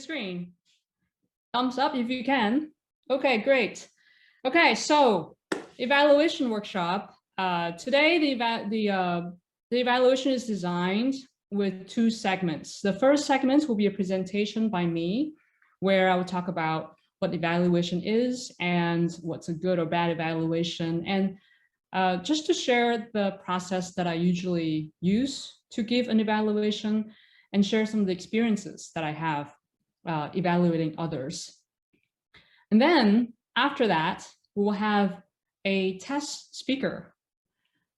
screen? Thumbs up if you can. Okay, great. Okay, so evaluation workshop. Today, the evaluation is designed with two segments. The first segment will be a presentation by me, where I will talk about what evaluation is and what's a good or bad evaluation, and just to share the process that I usually use to give an evaluation and share some of the experiences that I have evaluating others. And then after that, we'll have a test speaker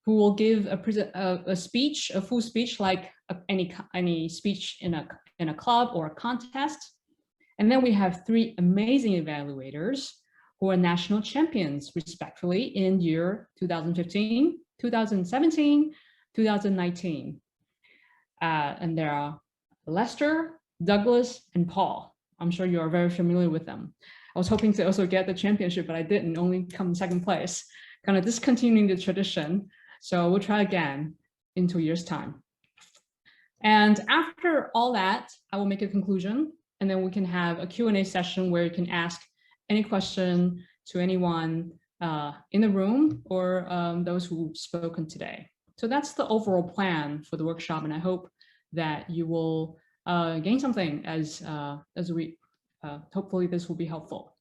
who will give a speech, a full speech, like any speech in a club or a contest. And then we have three amazing evaluators who are national champions, respectively, in year 2015, 2017, 2019. And there are Lester, Douglas, and Paul. I'm sure you are very familiar with them. I was hoping to also get the championship, but I didn't, only come second place, kind of discontinuing the tradition. So we'll try again in 2 years' time. And after all that, I will make a conclusion, and then we can have a Q&A session where you can ask any question to anyone in the room or those who've spoken today. So that's the overall plan for the workshop, and I hope that you will gain something as we, hopefully this will be helpful.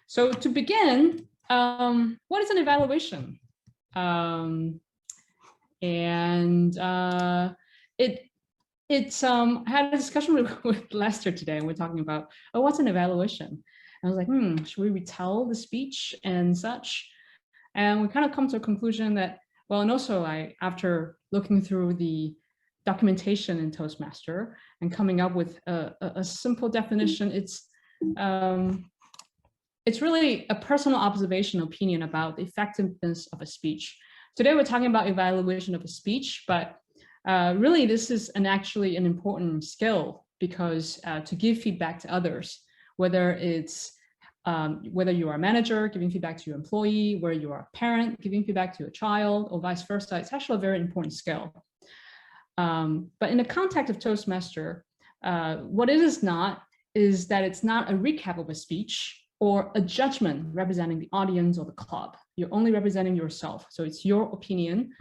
So to begin, what is an evaluation? I had a discussion with Lester today, and we're talking about, oh, what's an evaluation? And I was like, should we retell the speech and such? And we kind of come to a conclusion that, well, and also after looking through the documentation in Toastmaster and coming up with a simple definition, it's really a personal observation opinion about the effectiveness of a speech. Today, we're talking about evaluation of a speech, but really this is actually an important skill, because to give feedback to others, whether it's whether you are a manager giving feedback to your employee, whether you are a parent giving feedback to a child, or vice versa, it's actually a very important skill. But in the context of Toastmaster, what it is not is that it's not a recap of a speech or a judgment representing the audience or the club. You're only representing yourself. So it's your opinion,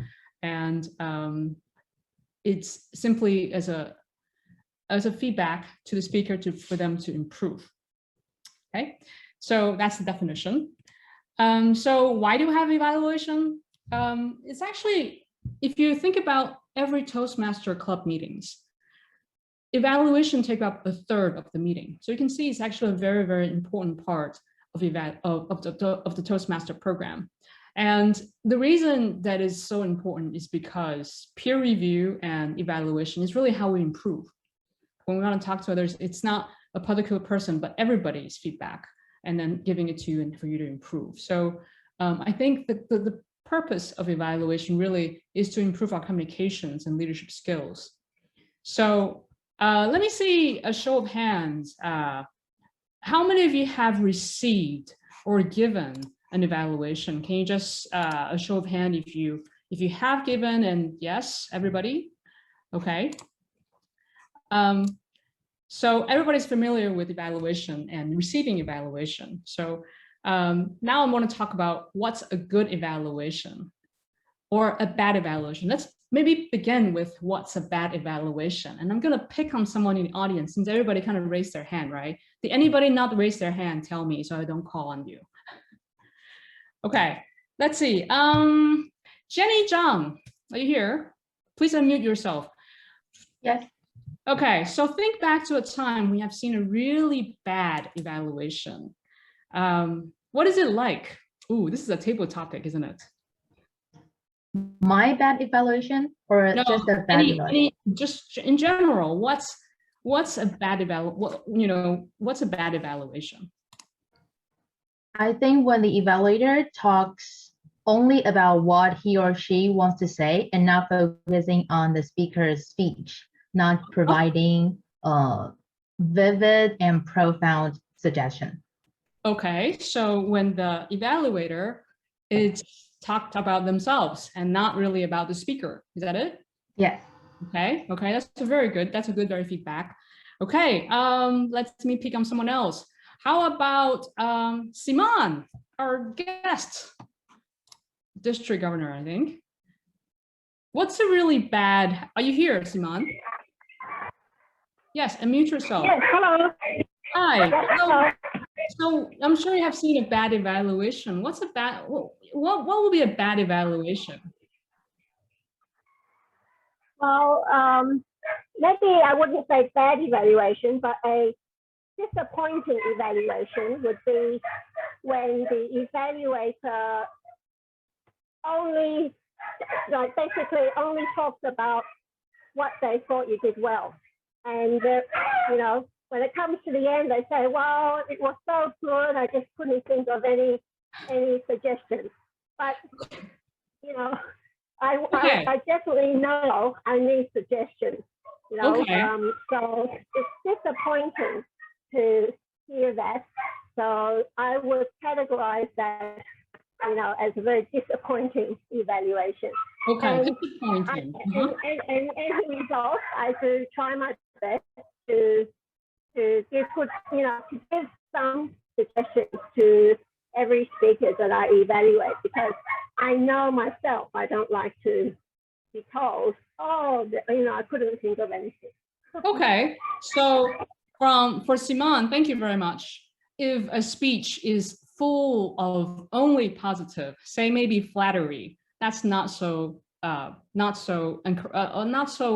and it's simply as a feedback to the speaker for them to improve. Okay, so that's the definition. So why do we have evaluation? It's actually, if you think about every Toastmaster club meetings, evaluation take up 1/3 of the meeting. So you can see it's actually a very, very important part of the Toastmaster program. And the reason that is so important is because peer review and evaluation is really how we improve. When we want to talk to others, it's not a particular person, but everybody's feedback, and then giving it to you and for you to improve. So I think that the purpose of evaluation really is to improve our communications and leadership skills. So let me see a show of hands. How many of you have received or given an evaluation? Can you just a show of hand if you have given? And yes, everybody. Okay. So everybody's familiar with evaluation and receiving evaluation. So now I want to talk about what's a good evaluation or a bad evaluation. Let's maybe begin with what's a bad evaluation. And I'm going to pick on someone in the audience, since everybody kind of raised their hand, right? Did anybody not raise their hand? Tell me so I don't call on you. Okay, let's see. Jenny Zhang, are you here? Please unmute yourself. Yes. Okay, so think back to a time we have seen a really bad evaluation. What is it like? Ooh, this is a table topic, isn't it? My bad evaluation, or no, just a bad evaluation? Just in general, what's a bad what's a bad evaluation? I think when the evaluator talks only about what he or she wants to say and not focusing on the speaker's speech, not providing vivid and profound suggestion. Okay, so when the evaluator is talked about themselves and not really about the speaker, is that it? Yes. Okay, that's a good, very feedback. Okay, let me pick on someone else. How about Simon, our guest, district governor, I think. What's a really bad, are you here, Simon? Yes, unmute yourself. Yes, hello. Hi. Yes, hello. So I'm sure you have seen a bad evaluation. What's a bad, what will be a bad evaluation? Well, maybe I wouldn't say bad evaluation, but a disappointing evaluation would be when the evaluator only, like basically only talks about what they thought you did well. And, you know, when it comes to the end, they say, well, it was so good, I just couldn't think of any suggestions. But, you know, I definitely know I need suggestions, you know. Okay. So it's disappointing to hear that. So I would categorize that, you know, as a very disappointing evaluation. Okay, And disappointing. and as a result, I do try my best to give good, you know, to give some suggestions to every speaker that I evaluate, because I know myself I don't like to be told, oh, you know, I couldn't think of anything. Okay, so for Simon, thank you very much. If a speech is full of only positive, say maybe flattery, that's not so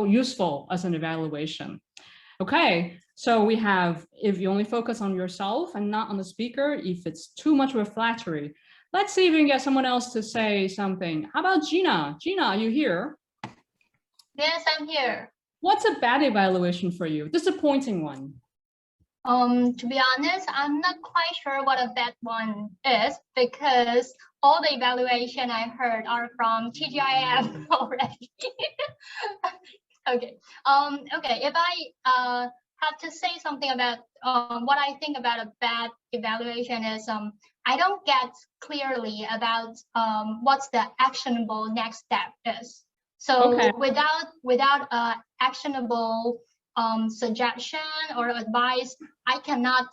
useful as an evaluation. Okay, so we have, if you only focus on yourself and not on the speaker, if it's too much of a flattery. Let's see if we can get someone else to say something. How about Gina? Gina, are you here? Yes, I'm here. What's a bad evaluation for you? Disappointing one. To be honest, I'm not quite sure what a bad one is, because all the evaluation I've heard are from TGIF already. Okay. Okay. If I have to say something about what I think about a bad evaluation is I don't get clearly about what's the actionable next step is. So Okay. without actionable suggestion or advice, I cannot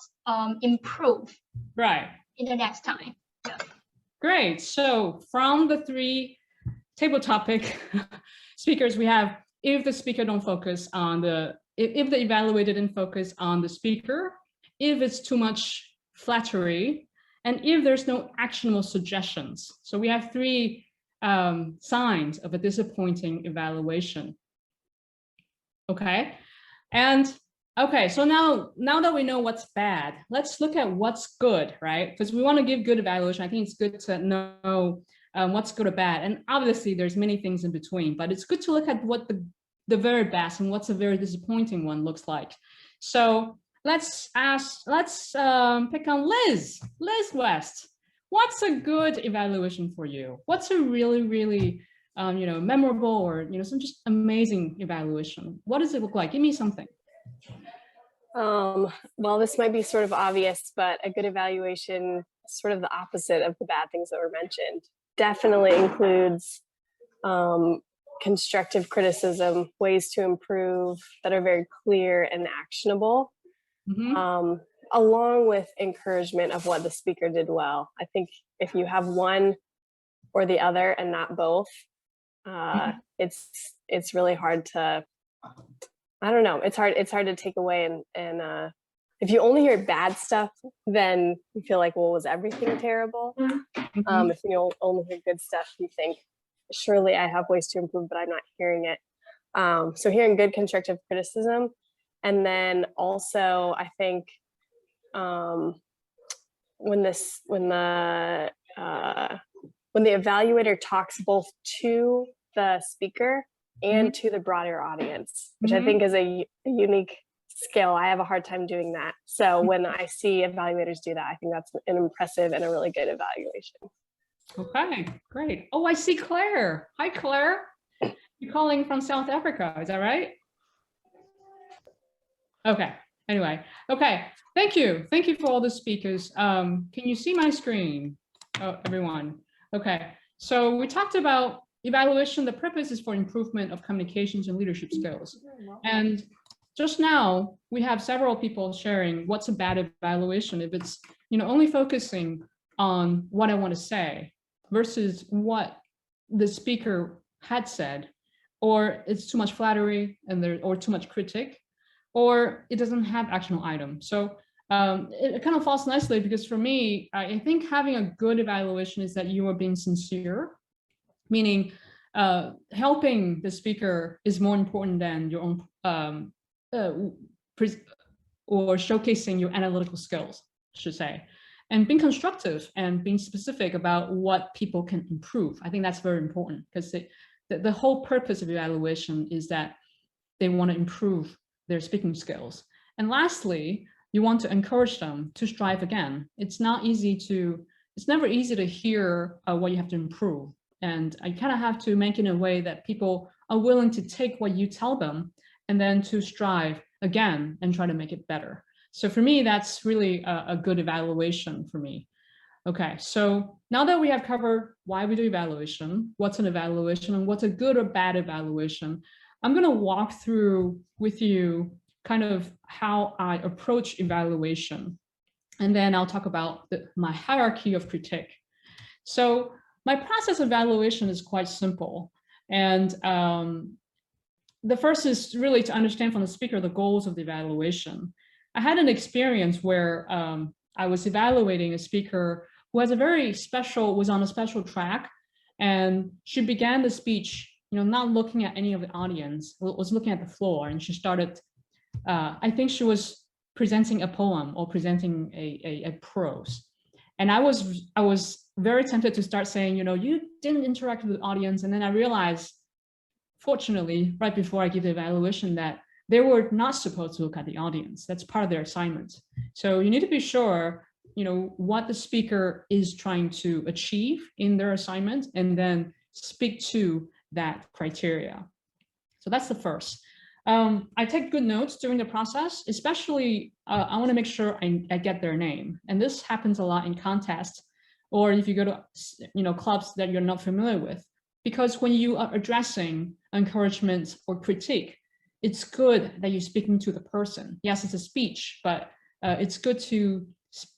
improve Right. in the next time. Yeah. Great. So from the three table topic speakers, we have, if the speaker don't focus on if the evaluator didn't focus on the speaker, if it's too much flattery, and if there's no actionable suggestions. So we have three signs of a disappointing evaluation. Okay. And okay, so now that we know what's bad, let's look at what's good, right? Because we want to give good evaluation. I think it's good to know what's good or bad. And obviously there's many things in between, but it's good to look at what the very best and what's a very disappointing one looks like. So let's pick on Liz West. What's a good evaluation for you? What's a really, really you know, memorable or, you know, some just amazing evaluation? What does it look like? Give me something. Well, this might be sort of obvious, but a good evaluation is sort of the opposite of the bad things that were mentioned. Definitely includes constructive criticism, ways to improve that are very clear and actionable, along with encouragement of what the speaker did well. I think if you have one or the other and not both, it's really hard to, I don't know, it's hard to take away, and if you only hear bad stuff, then you feel like, well, was everything terrible? If you only hear good stuff, you think, surely I have ways to improve, but I'm not hearing it. So hearing good constructive criticism, and then also I think when the evaluator talks both to the speaker and to the broader audience, which I think is a unique skill. I have a hard time doing that. So when I see evaluators do that, I think that's an impressive and a really good evaluation. Okay, great. Oh, I see Claire. Hi, Claire. You're calling from South Africa, is that right? Okay, anyway. Okay, thank you. Thank you for all the speakers. Can you see my screen? Oh, everyone. Okay, so we talked about evaluation. The purpose is for improvement of communications and leadership skills. And just now we have several people sharing what's a bad evaluation if it's only focusing on what I want to say versus what the speaker had said, or it's too much flattery or too much critique, or it doesn't have actionable item. So it kind of falls nicely because for me, I think having a good evaluation is that you are being sincere, meaning helping the speaker is more important than your own or showcasing your analytical skills, I should say, and being constructive and being specific about what people can improve. I think that's very important because the whole purpose of evaluation is that they want to improve their speaking skills. And lastly, you want to encourage them to strive again. It's never easy to hear what you have to improve. And I kind of have to make it in a way that people are willing to take what you tell them and then to strive again and try to make it better. So for me, that's really a good evaluation for me. Okay, so now that we have covered why we do evaluation, what's an evaluation, and what's a good or bad evaluation, I'm going to walk through with you kind of how I approach evaluation. And then I'll talk about my hierarchy of critique. So my process of evaluation is quite simple. And the first is really to understand from the speaker the goals of the evaluation. I had an experience where I was evaluating a speaker who has was on a special track, and she began the speech, not looking at any of the audience, was looking at the floor, and she started, I think she was presenting a poem or presenting a prose. And I was very tempted to start saying, you didn't interact with the audience. And then I realized, fortunately, right before I give the evaluation, that they were not supposed to look at the audience. That's part of their assignment. So you need to be sure, what the speaker is trying to achieve in their assignment, and then speak to that criteria. So that's the first. I take good notes during the process, especially I want to make sure I get their name. And this happens a lot in contests, or if you go to clubs that you're not familiar with, because when you are addressing encouragement or critique, it's good that you're speaking to the person. Yes, it's a speech, but it's good to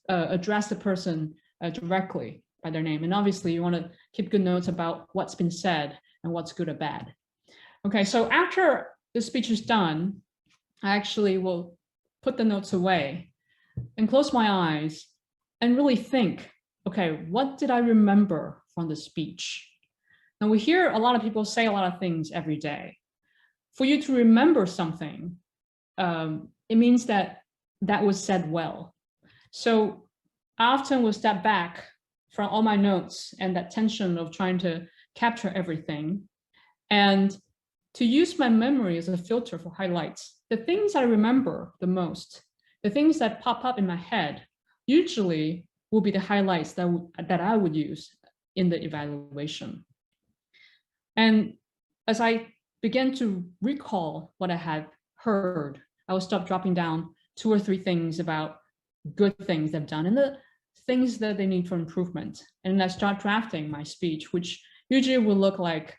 address the person directly by their name. And obviously you want to keep good notes about what's been said and what's good or bad. Okay, so after the speech is done, I actually will put the notes away and close my eyes and really think, okay, what did I remember from the speech? Now we hear a lot of people say a lot of things every day. For you to remember something, it means that was said well. So I often will step back from all my notes and that tension of trying to capture everything, and to use my memory as a filter for highlights. The things I remember the most, the things that pop up in my head, usually will be the highlights that I would use in the evaluation. And as I begin to recall what I had heard, I will start dropping down 2 or 3 things about good things they've done and the things that they need for improvement. And I start drafting my speech, which usually will look like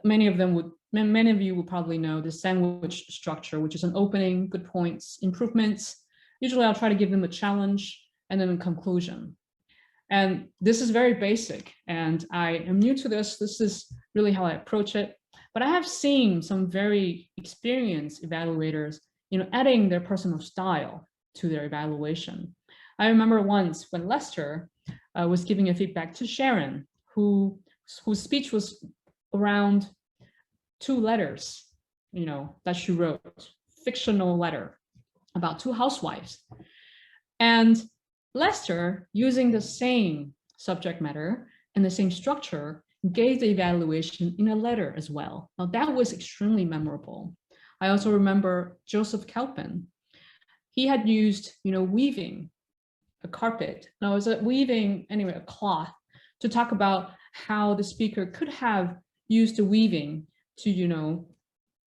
many of you will probably know the sandwich structure, which is an opening, good points, improvements. Usually I'll try to give them a challenge and then a conclusion. And this is very basic, and I am new to this. This is really how I approach it. But I have seen some very experienced evaluators, adding their personal style to their evaluation. I remember once when Lester was giving a feedback to Sharon, whose speech was around 2 letters, that she wrote, fictional letter about 2 housewives. And Lester, using the same subject matter and the same structure, gave the evaluation in a letter as well. Now that was extremely memorable. I also remember Joseph Kelpin. He had used, weaving a carpet. Now it was a cloth, to talk about how the speaker could have used the weaving to,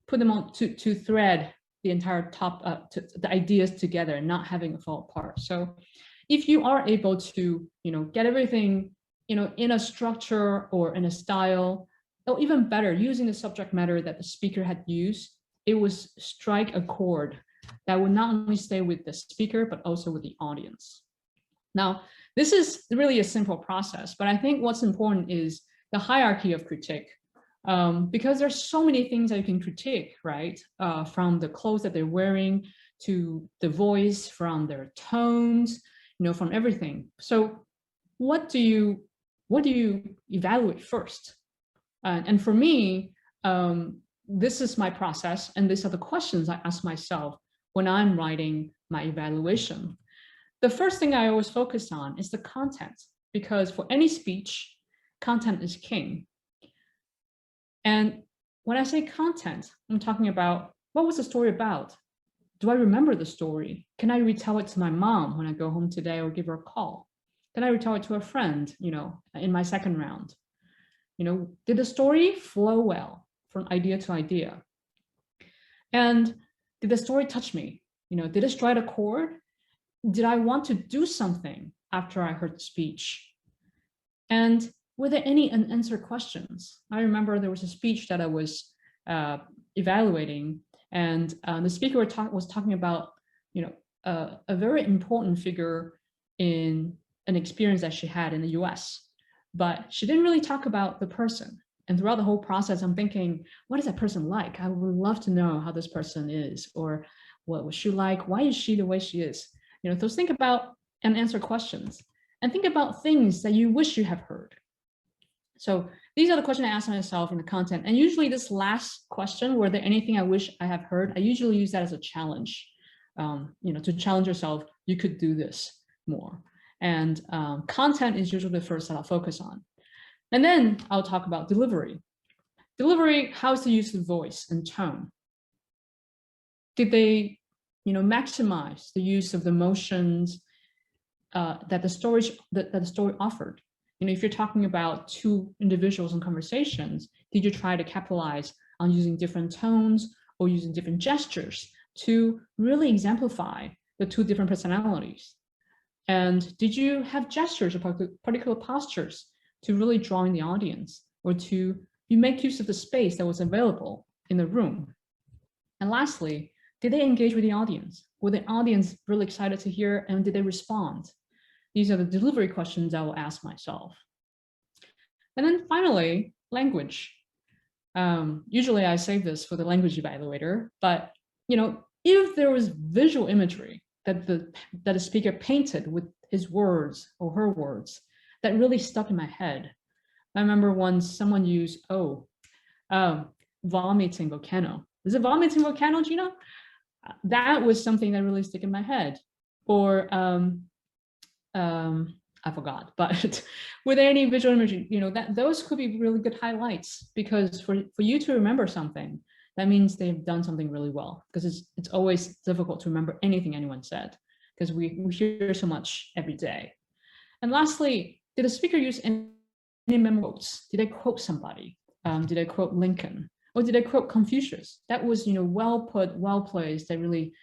put them on to thread the entire top, the ideas together and not having it fall apart. So if you are able to, get everything, in a structure or in a style, or even better, using the subject matter that the speaker had used, it was strike a chord that would not only stay with the speaker, but also with the audience. Now, this is really a simple process, but I think what's important is the hierarchy of critique, because there's so many things that you can critique, right? From the clothes that they're wearing to the voice, from their tones, from everything. So what do you evaluate first? And for me, this is my process, and these are the questions I ask myself when I'm writing my evaluation. The first thing I always focus on is the content, because for any speech, content is king. And when I say content, I'm talking about, what was the story about? Do I remember the story? Can I retell it to my mom when I go home today or give her a call? Can I retell it to a friend, in my second round? Did the story flow well from idea to idea? And did the story touch me? Did it strike a chord? Did I want to do something after I heard the speech? And were there any unanswered questions? I remember there was a speech that I was evaluating, and the speaker was talking about, a very important figure in an experience that she had in the US, but she didn't really talk about the person. And throughout the whole process, I'm thinking, what is that person like? I would love to know how this person is, or what was she like? Why is she the way she is? So think about and answer questions, and think about things that you wish you have heard. So these are the questions I ask myself in the content. And usually this last question, were there anything I wish I have heard? I usually use that as a challenge, to challenge yourself, you could do this more. And content is usually the first that I'll focus on. And then I'll talk about delivery. Delivery, how's the use of voice and tone? Did they, maximize the use of the emotions that the story offered? If you're talking about two individuals in conversations, did you try to capitalize on using different tones or using different gestures to really exemplify the two different personalities? And did you have gestures or particular postures to really draw in the audience, or you make use of the space that was available in the room? And lastly, did they engage with the audience? Were the audience really excited to hear, and did they respond? These are the delivery questions I will ask myself. And then finally, language. Usually I save this for the language evaluator, but if there was visual imagery that the speaker painted with his words or her words that really stuck in my head. I remember once someone used, vomiting volcano. Is it vomiting volcano, Gina? That was something that really stuck in my head. Or I forgot, but were there any visual imagery? Those could be really good highlights, because for you to remember something, that means they've done something really well, because it's always difficult to remember anything anyone said, because we hear so much every day. And lastly, did the speaker use any memorable quotes? Did they quote somebody? Did they quote Lincoln? Or did they quote Confucius? That was, well put, well placed, that really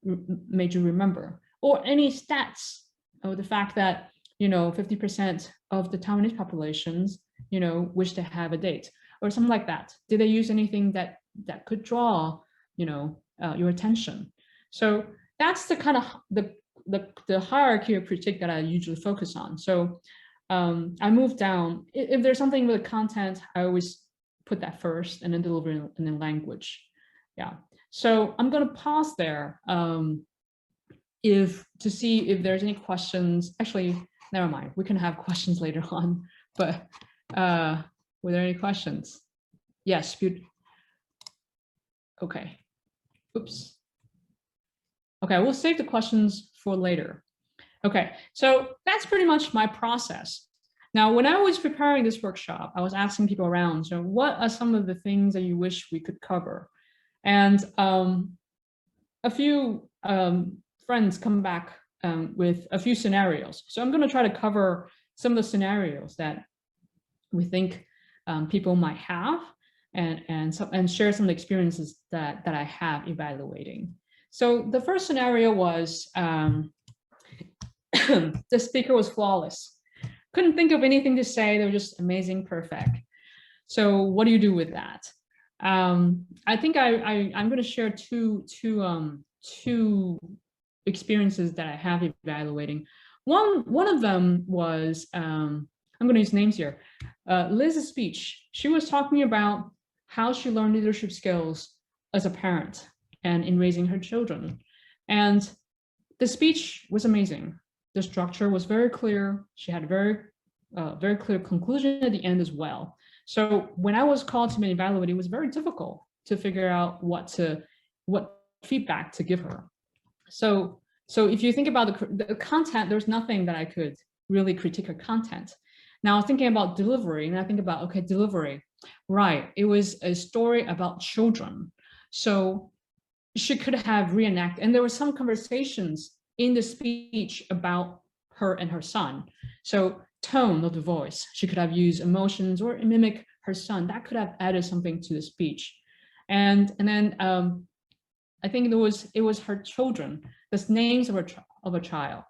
made you remember. Or any stats, or the fact that, 50% of the Taiwanese populations, wish to have a date, or something like that. Did they use anything that could draw, your attention? So that's the kind of the hierarchy of critique that I usually focus on. So I move down. If there's something with the content, I always put that first, and then delivery, and then language. Yeah. So I'm going to pause there to see if there's any questions. Actually, never mind. We can have questions later on. But were there any questions? Yes. Okay. Oops. Okay, we'll save the questions for later. Okay, so that's pretty much my process. Now, when I was preparing this workshop, I was asking people around, so what are some of the things that you wish we could cover? And a few friends come back with a few scenarios. So I'm going to try to cover some of the scenarios that we think people might have, and share some of the experiences that I have evaluating. So the first scenario was the speaker was flawless. Couldn't think of anything to say. They were just amazing, perfect. So what do you do with that? I think I'm going to share two experiences that I have evaluating. One of them was, I'm going to use names here. Liz's speech. She was talking about how she learned leadership skills as a parent and in raising her children. And the speech was amazing. The structure was very clear. She had a very clear conclusion at the end as well. So when I was called to be evaluated, it was very difficult to figure out what feedback to give her. So if you think about the content, there's nothing that I could really critique her content. Now thinking about delivery, and I think about, okay, delivery, right? It was a story about children. So she could have reenacted, and there were some conversations in the speech about her and her son. So tone of the voice, she could have used emotions or mimic her son. That could have added something to the speech. And then I think it was her children, the names of a child.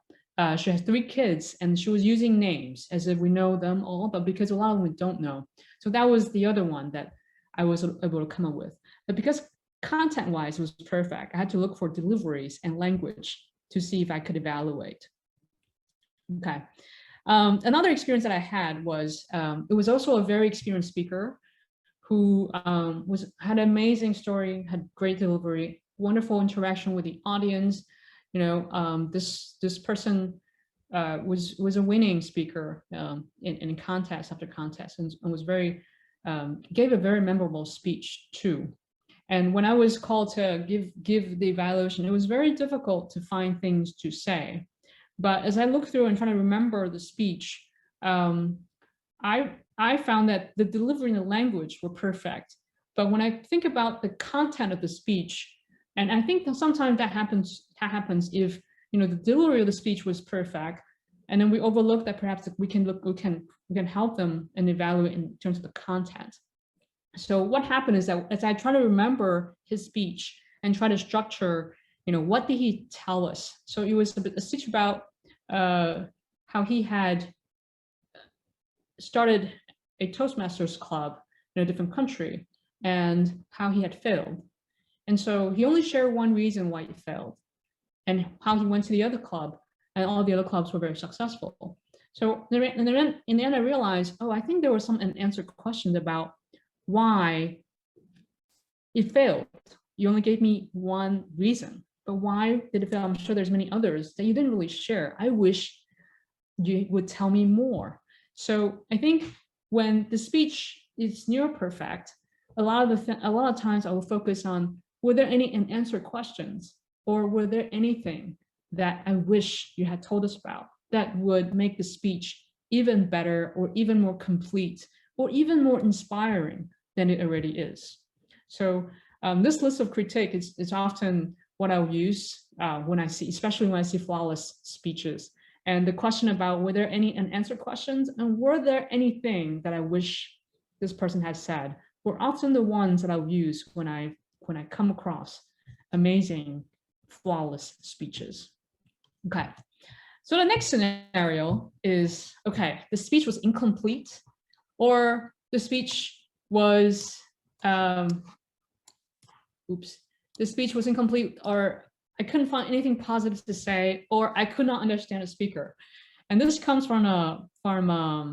She has 3 kids, and she was using names as if we know them all, but because a lot of them we don't know. So that was the other one that I was able to come up with. But because content-wise it was perfect, I had to look for deliveries and language to see if I could evaluate. Okay. Another experience that I had was, it was also a very experienced speaker who had an amazing story, had great delivery, wonderful interaction with the audience. You know, this person was a winning speaker in contest after contest, and was very gave a very memorable speech too. And when I was called to give the evaluation, it was very difficult to find things to say. But as I look through and try to remember the speech, I found that the delivery and the language were perfect. But when I think about the content of the speech, and I think that sometimes that happens if, you know, the delivery of the speech was perfect, and then we overlook that perhaps we can help them and evaluate in terms of the content. So what happened is that as I try to remember his speech and try to structure, you know, what did he tell us? So it was a speech about how he had started a Toastmasters club in a different country and how he had failed. And so he only shared one reason why he failed and how he went to the other club, and all the other clubs were very successful. So in the end, I realized, oh, I think there were some unanswered questions about why it failed. You only gave me one reason, but why did it fail? I'm sure there's many others that you didn't really share. I wish you would tell me more. So I think when the speech is near perfect, a lot of times I will focus on, were there any unanswered questions, or were there anything that I wish you had told us about that would make the speech even better, or even more complete, or even more inspiring than it already is. So this list of critique is often what I'll use when I see, especially when I see flawless speeches. And the question about, were there any unanswered questions, and were there anything that I wish this person had said, were often the ones that I'll use when I come across amazing, flawless speeches. Okay, so the next scenario is, okay, the speech was incomplete, or the speech was, the speech was incomplete, or I couldn't find anything positive to say, or I could not understand a speaker. And this comes from a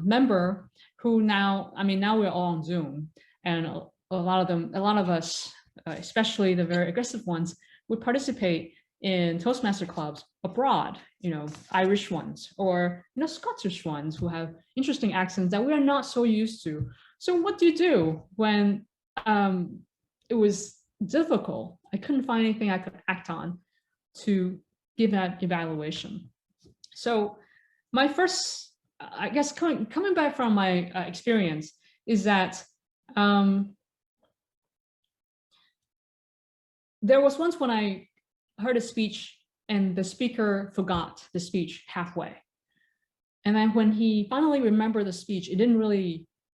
member who now we're all on Zoom, and a lot of us, especially the very aggressive ones, would participate in Toastmaster clubs abroad, you know, Irish ones, or, you know, Scottish ones who have interesting accents that we are not so used to. So what do you do when it was difficult? I couldn't find anything I could act on to give that evaluation. So my first, I guess, coming back from my experience is that there was once when I heard a speech and the speaker forgot the speech halfway. And then when he finally remembered the speech, he didn't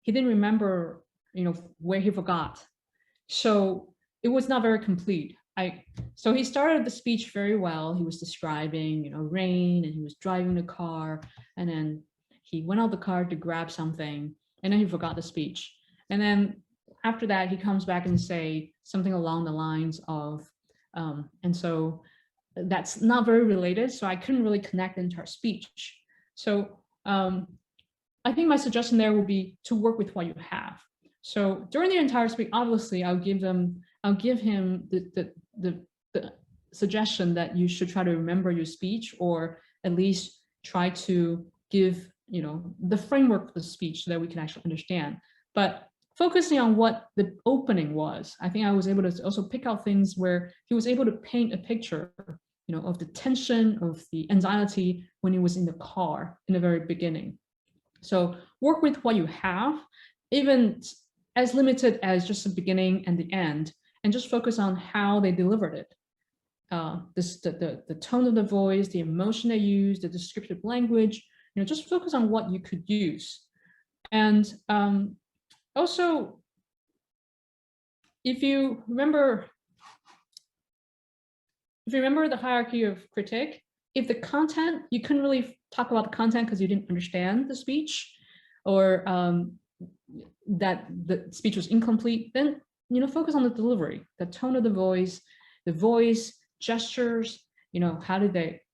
remember, you know, where he forgot. So it was not very complete. So he started the speech very well. He was describing, you know, rain, and he was driving the car, and then he went out the car to grab something, and then he forgot the speech. And then after that, he comes back and say something along the lines of, and so that's not very related. So I couldn't really connect the entire speech. So I think my suggestion there will be to work with what you have. So during the entire speech, obviously I'll give him the suggestion that you should try to remember your speech, or at least try to give, you know, the framework of the speech so that we can actually understand. But focusing on what the opening was, I think I was able to also pick out things where he was able to paint a picture, you know, of the tension, of the anxiety when he was in the car in the very beginning. So work with what you have, even as limited as just the beginning and the end, and just focus on how they delivered it. The tone of the voice, the emotion they use, the descriptive language, you know, just focus on what you could use. And also, if you remember the hierarchy of critique, if the content, you couldn't really talk about the content because you didn't understand the speech, or that the speech was incomplete, then, you know, focus on the delivery, the tone of the voice, gestures, you know,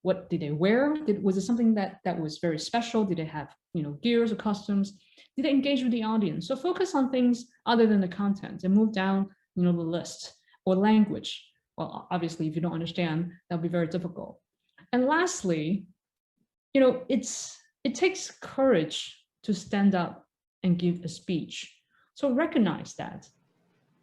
what did they wear? Was it something that was very special? Did they have, you know, gears or costumes? Did they engage with the audience? So focus on things other than the content and move down, you know, the list. Or language. Well, obviously, if you don't understand, that'll be very difficult. And lastly, you know, it takes courage to stand up and give a speech. So recognize that.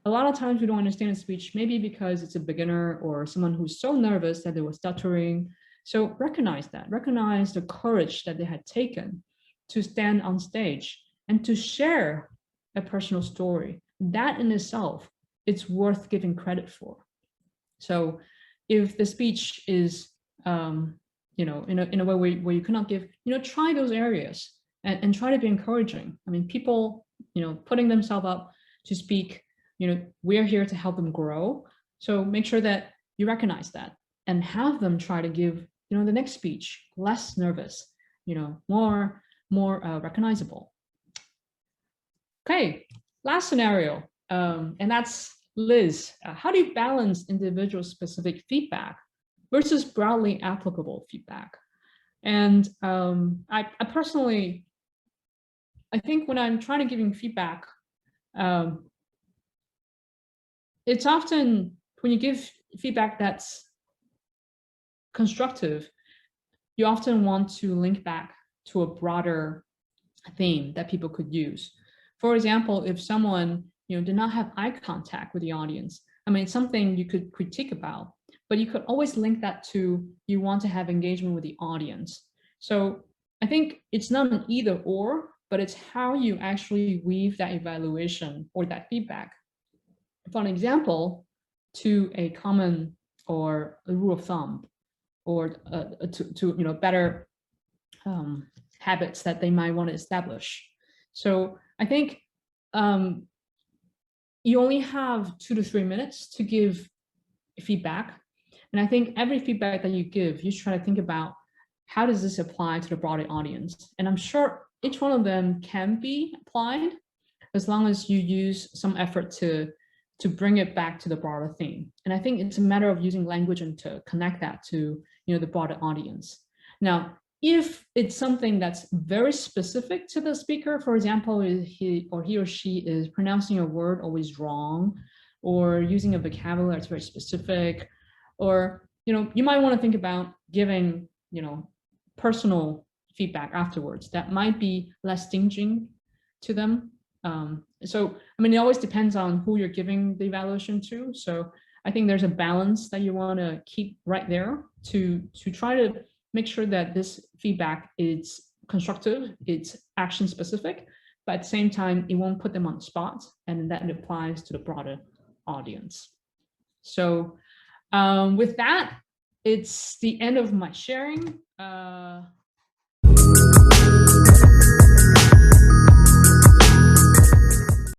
A lot of times we don't understand a speech, maybe because it's a beginner or someone who's so nervous that they were stuttering. So recognize that, recognize the courage that they had taken to stand on stage and to share a personal story. That in itself, it's worth giving credit for. So if the speech is, you know, in a way where you cannot give, you know, try those areas and try to be encouraging. I mean, people, you know, putting themselves up to speak, you know, we're here to help them grow. So make sure that you recognize that and have them try to give, you know, the next speech less nervous, you know, more recognizable. Okay, last scenario, and that's Liz. How do you balance individual specific feedback versus broadly applicable feedback? And I personally, I think when I'm trying to giving feedback, it's often when you give feedback that's constructive, you often want to link back to a broader theme that people could use. For example, if someone, you know, did not have eye contact with the audience, I mean, it's something you could critique about, but you could always link that to you want to have engagement with the audience. So I think it's not an either or, but it's how you actually weave that evaluation or that feedback. For an example, to a common or a rule of thumb, or to you know, better habits that they might want to establish. So I think you only have 2 to 3 minutes to give feedback. And I think every feedback that you give, you try to think about how does this apply to the broader audience? And I'm sure each one of them can be applied as long as you use some effort to bring it back to the broader theme. And I think it's a matter of using language and to connect that to, you know, the broader audience. Now, if it's something that's very specific to the speaker, for example, he or she is pronouncing a word always wrong, or using a vocabulary that's very specific, or, you know, you might want to think about giving, you know, personal feedback afterwards that might be less stinging to them. So, I mean, it always depends on who you're giving the evaluation to. So I think there's a balance that you want to keep right there to try to make sure that this feedback is constructive, it's action specific, but at the same time, it won't put them on the spot, and that applies to the broader audience. So with that, it's the end of my sharing.